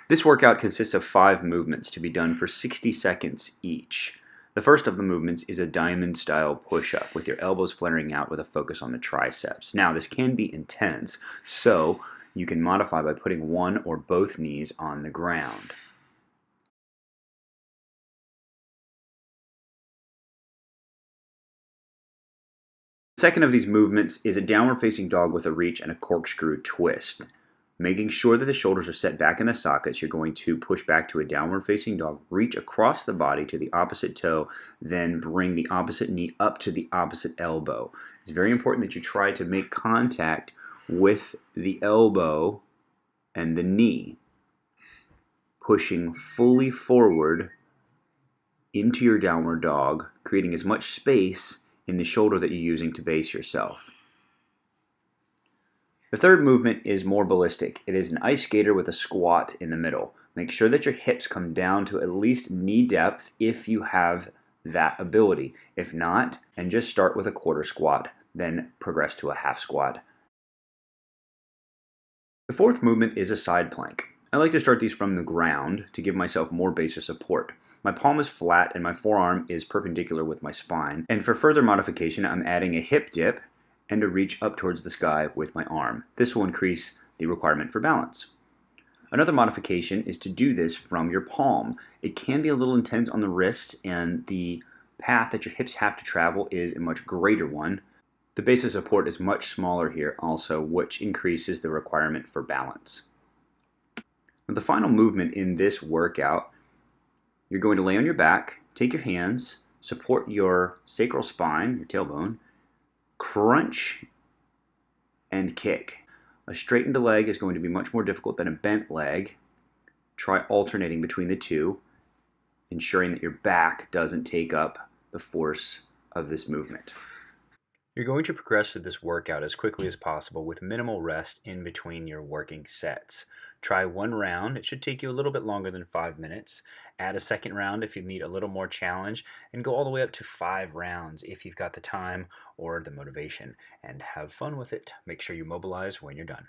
This workout consists of 5 movements to be done for 60 seconds each. The first of the movements is a diamond-style push-up with your elbows flaring out with a focus on the triceps. Now, this can be intense, so you can modify by putting one or both knees on the ground. The second of these movements is a downward-facing dog with a reach and a corkscrew twist. Making sure that the shoulders are set back in the sockets, you're going to push back to a downward facing dog, reach across the body to the opposite toe, then bring the opposite knee up to the opposite elbow. It's very important that you try to make contact with the elbow and the knee, pushing fully forward into your downward dog, creating as much space in the shoulder that you're using to base yourself. The third movement is more ballistic. It is an ice skater with a squat in the middle. Make sure that your hips come down to at least knee depth if you have that ability. If not, and just start with a quarter squat, then progress to a half squat. The fourth movement is a side plank. I like to start these from the ground to give myself more base of support. My palm is flat and my forearm is perpendicular with my spine. And for further modification, I'm adding a hip dip and to reach up towards the sky with my arm. This will increase the requirement for balance. Another modification is to do this from your palm. It can be a little intense on the wrist, and the path that your hips have to travel is a much greater one. The base of support is much smaller here also, which increases the requirement for balance. Now, the final movement in this workout, you're going to lay on your back, take your hands, support your sacral spine, your tailbone, crunch and kick. A straightened leg is going to be much more difficult than a bent leg. Try alternating between the two, ensuring that your back doesn't take up the force of this movement. You're going to progress through this workout as quickly as possible with minimal rest in between your working sets. Try one round. It should take you a little bit longer than 5 minutes. Add a second round if you need a little more challenge, and go all the way up to 5 rounds if you've got the time or the motivation. And have fun with it. Make sure you mobilize when you're done.